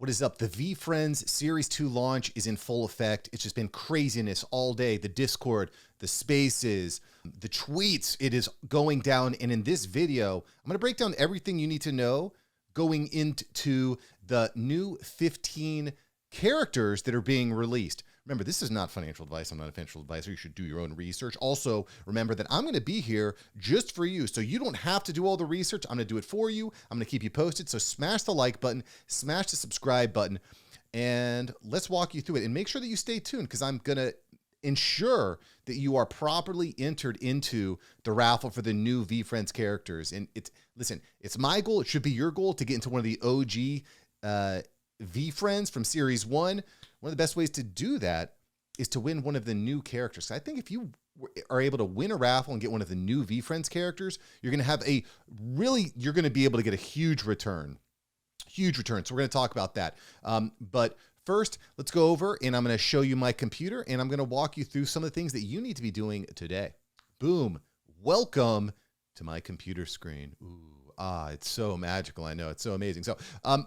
What is up? The Veefriend Series 2 launch is in full effect. It's just been craziness all day. The Discord, the spaces, the tweets, it is going down. And in this video, I'm going to break down everything you need to know going into the new 15 characters that are being released. Remember, this is not financial advice. I'm not a financial advisor. You should do your own research. Also, remember that I'm going to be here just for you. So you don't have to do all the research. I'm going to do it for you. I'm going to keep you posted. So smash the like button, smash the subscribe button, and let's walk you through it. And make sure that you stay tuned because I'm going to ensure that you are properly entered into the raffle for the new Veefriend characters. And it's my goal. It should be your goal to get into one of the OG Veefriends from Series 1. One of the best ways to do that is to win one of the new characters. So I think if you are able to win a raffle and get one of the new Veefriend characters, you're going to have you're going to be able to get a huge return. Huge return. So we're going to talk about that. But first, let's go over and I'm going to show you my computer and I'm going to walk you through some of the things that you need to be doing today. Boom. Welcome to my computer screen. Ooh. It's so magical. I know it's so amazing. So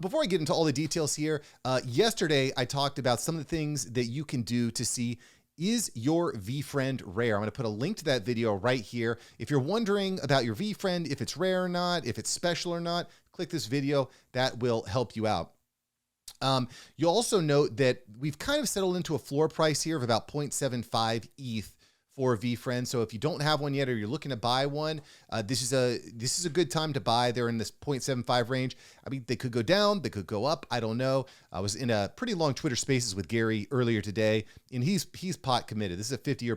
before I get into all the details here, yesterday I talked about some of the things that you can do to see, is your Veefriend rare? I'm going to put a link to that video right here. If you're wondering about your Veefriend, if it's rare or not, if it's special or not, click this video. That will help you out. You'll also note that we've kind of settled into a floor price here of about 0.75 ETH for Veefriend. So if you don't have one yet or you're looking to buy one, this is a good time to buy. They're in this 0.75 range. I mean, they could go down, they could go up. I don't know. I was in a pretty long Twitter Spaces with Gary earlier today, and he's pot committed. This is a 50-year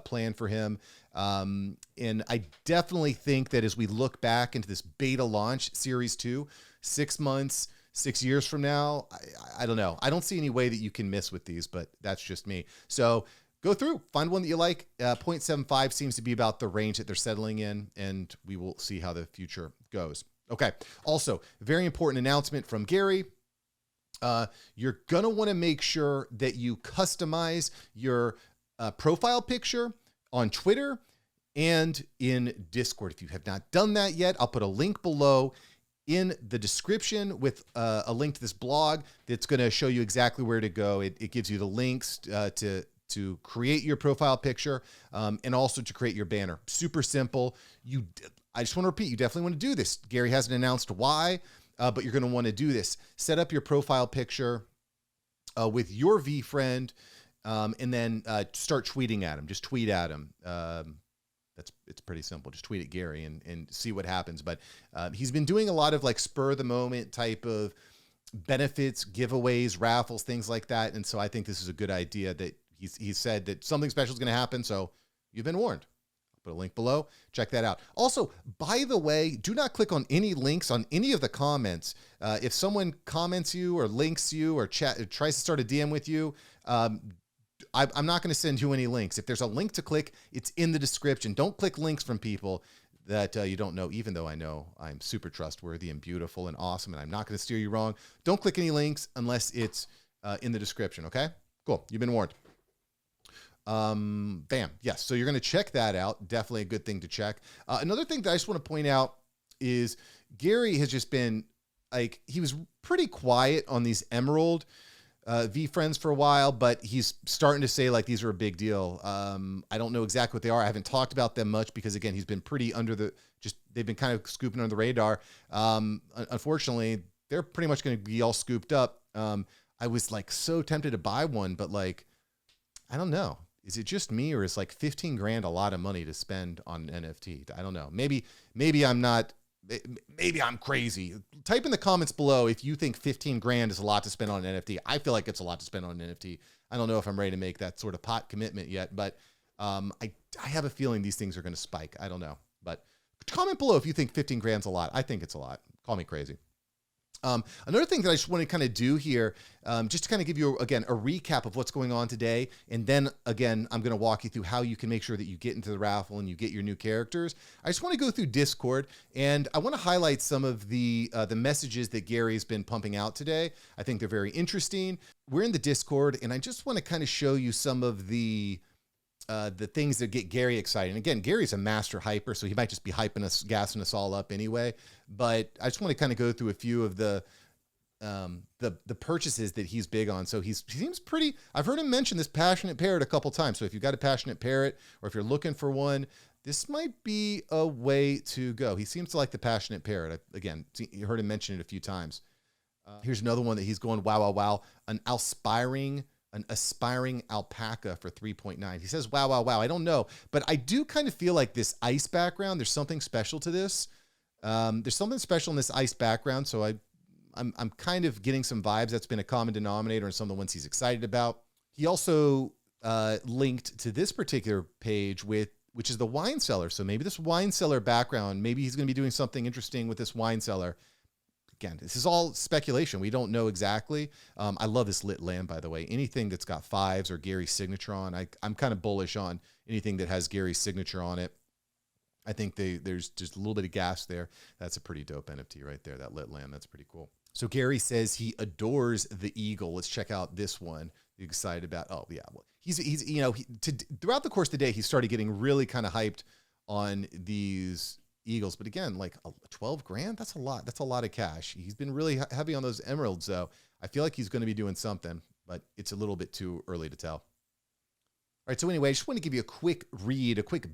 plan for him. And I definitely think that as we look back into this beta launch, Series 2, 6 months, 6 years from now, I don't know. I don't see any way that you can miss with these, but that's just me. So go through, find one that you like. 0.75 seems to be about the range that they're settling in, and we will see how the future goes. Okay. Also, very important announcement from Gary. You're going to want to make sure that you customize your profile picture on Twitter and in Discord. If you have not done that yet, I'll put a link below in the description with a link to this blog that's going to show you exactly where to go. It gives you the links to create your profile picture and also to create your banner. Super simple. I just want to repeat, you definitely want to do this. Gary hasn't announced why, but you're going to want to do this. Set up your profile picture with your Veefriend and then start tweeting at him. Just tweet at him. It's pretty simple. Just tweet at Gary and see what happens. But he's been doing a lot of like spur of the moment type of benefits, giveaways, raffles, things like that. And so I think this is a good idea that he said that something special is going to happen. So you've been warned. I'll put a link below. Check that out. Also, by the way, do not click on any links on any of the comments. If someone comments you or links you or tries to start a DM with you, I'm not going to send you any links. If there's a link to click, it's in the description. Don't click links from people that you don't know, even though I know I'm super trustworthy and beautiful and awesome, and I'm not going to steer you wrong. Don't click any links unless it's in the description, okay? Cool. You've been warned. Bam. Yes. So you're going to check that out. Definitely a good thing to check. Another thing that I just want to point out is Gary has just been like, he was pretty quiet on these Emerald Veefriends for a while, but he's starting to say like these are a big deal. I don't know exactly what they are. I haven't talked about them much because again, he's been pretty they've been kind of scooping under the radar. Unfortunately, they're pretty much going to be all scooped up. I was like so tempted to buy one, but like, I don't know. Is it just me or is like 15 grand a lot of money to spend on an NFT? I don't know. Maybe I'm not, maybe I'm crazy. Type in the comments below if you think 15 grand is a lot to spend on an NFT. I feel like it's a lot to spend on an NFT. I don't know if I'm ready to make that sort of pot commitment yet, but I have a feeling these things are going to spike. I don't know, but comment below if you think 15 grand's a lot. I think it's a lot. Call me crazy. Another thing that I just want to kind of do here, just to kind of give you, again, a recap of what's going on today. And then, again, I'm going to walk you through how you can make sure that you get into the raffle and you get your new characters. I just want to go through Discord, and I want to highlight some of the messages that Gary's been pumping out today. I think they're very interesting. We're in the Discord, and I just want to kind of show you some of the things that get Gary excited. And again, Gary's a master hyper, so he might just be hyping us, gassing us all up anyway. But I just want to kind of go through a few of the the purchases that he's big on. So he seems pretty, I've heard him mention this passionate parrot a couple times. So if you've got a passionate parrot, or if you're looking for one, this might be a way to go. He seems to like the passionate parrot. Again, you heard him mention it a few times. Here's another one that he's going, wow, wow, wow. An aspiring alpaca for 3.9. He says, wow, wow, wow. I don't know, but I do kind of feel like this ice background, there's something special to this. There's something special in this ice background. So I'm kind of getting some vibes. That's been a common denominator in some of the ones he's excited about. He also linked to this particular page which is the wine cellar. So maybe this wine cellar background, maybe he's going to be doing something interesting with this wine cellar. Again, this is all speculation. We don't know exactly. I love this lit lamp, by the way. Anything that's got 5s or Gary's signature on, I'm kind of bullish on anything that has Gary's signature on it. I think there's just a little bit of gas there. That's a pretty dope NFT right there, that lit lamp. That's pretty cool. So Gary says he adores the eagle. Let's check out this one. You excited about? Oh yeah, well, he's throughout the course of the day, he started getting really kind of hyped on these eagles. But again, like 12 grand, that's a lot. That's a lot of cash. He's been really heavy on those emeralds, though. I feel like he's going to be doing something, but it's a little bit too early to tell. All right, so anyway, I just want to give you a quick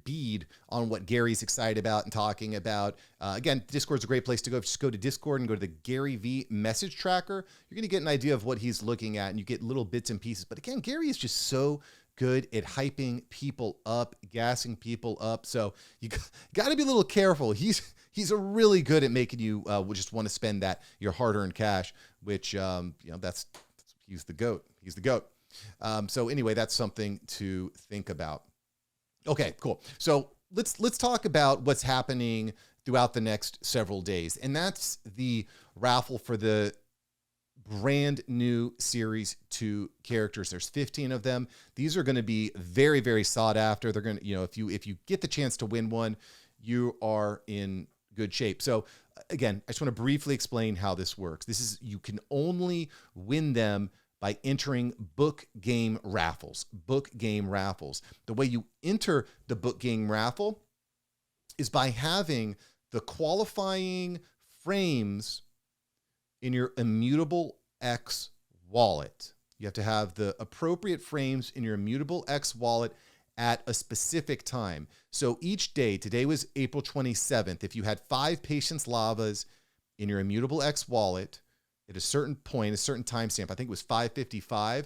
bead on what Gary's excited about and talking about. Again, Discord's a great place to go. Just go to Discord and go to the Gary V message tracker. You're going to get an idea of what he's looking at, and you get little bits and pieces. But again, Gary is just so good at hyping people up, gassing people up. So you got to be a little careful. He's really good at making you just want to spend your hard-earned cash, which he's the GOAT. He's the GOAT. So anyway, that's something to think about. Okay, cool. So let's talk about what's happening throughout the next several days. And that's the raffle for the brand new Series 2 characters. There's 15 of them. These are going to be very, very sought after. They're going to, if you get the chance to win one, you are in good shape. So again, I just want to briefly explain how this works. You can only win them by entering book game raffles. The way you enter the book game raffle is by having the qualifying frames in your Immutable X wallet. You have to have the appropriate frames in your Immutable X wallet at a specific time. So each day, today was April 27th, if you had 5 Patience Lavas in your Immutable X wallet at a certain point, a certain timestamp, I think it was 5:55,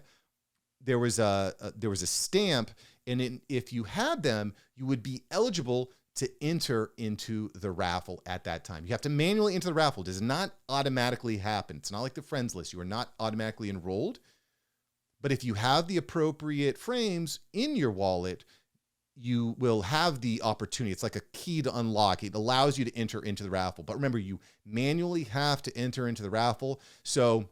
there was a stamp, and if you had them, you would be eligible to enter into the raffle at that time. You have to manually enter the raffle. It does not automatically happen. It's not like the friends list. You are not automatically enrolled. But if you have the appropriate frames in your wallet, you will have the opportunity. It's like a key to unlock. It allows you to enter into the raffle. But remember, you manually have to enter into the raffle. So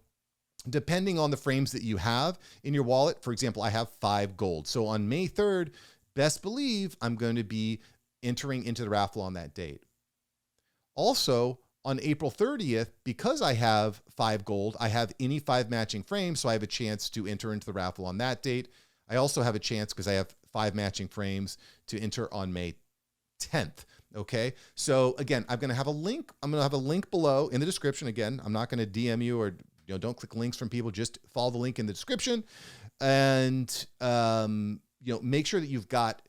depending on the frames that you have in your wallet, for example, I have 5 gold. So on May 3rd, best believe I'm going to be entering into the raffle on that date. Also, on April 30th, because I have 5 gold, I have any 5 matching frames, so I have a chance to enter into the raffle on that date. I also have a chance, because I have 5 matching frames, to enter on May 10th. Okay, so again, I'm going to have a link. I'm going to have a link below in the description. Again, I'm not going to DM you, or don't click links from people. Just follow the link in the description, and make sure that you've got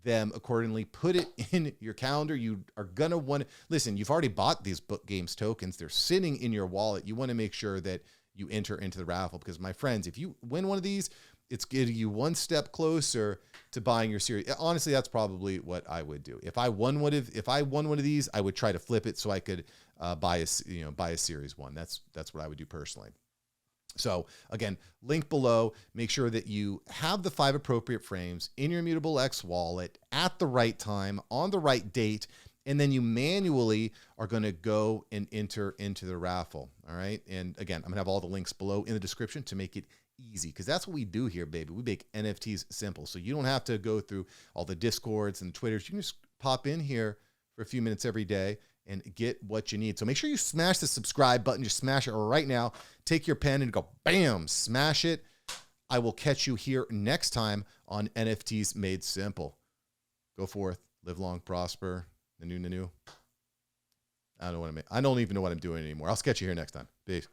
them accordingly. Put it in your calendar. You are gonna want to listen. You've already bought these book games tokens. They're sitting in your wallet. You want to make sure that you enter into the raffle, because my friends, if you win one of these, it's getting you one step closer to buying your series. Honestly, that's probably what I would do. If I won one of these, I would try to flip it so I could buy a series 1. That's what I would do personally. So again, link below. Make sure that you have the 5 appropriate frames in your Immutable X wallet at the right time, on the right date, and then you manually are going to go and enter into the raffle. All right. And again, I'm going to have all the links below in the description to make it easy, because that's what we do here, baby. We make NFTs simple. So you don't have to go through all the Discords and Twitters. You can just pop in here for a few minutes every day and get what you need. So make sure you smash the subscribe button. Just smash it right now. Take your pen and go, bam, smash it. I will catch you here next time on NFTs Made Simple. Go forth, live long, prosper. Nanu. I don't even know what I'm doing anymore. I'll catch you here next time. Peace.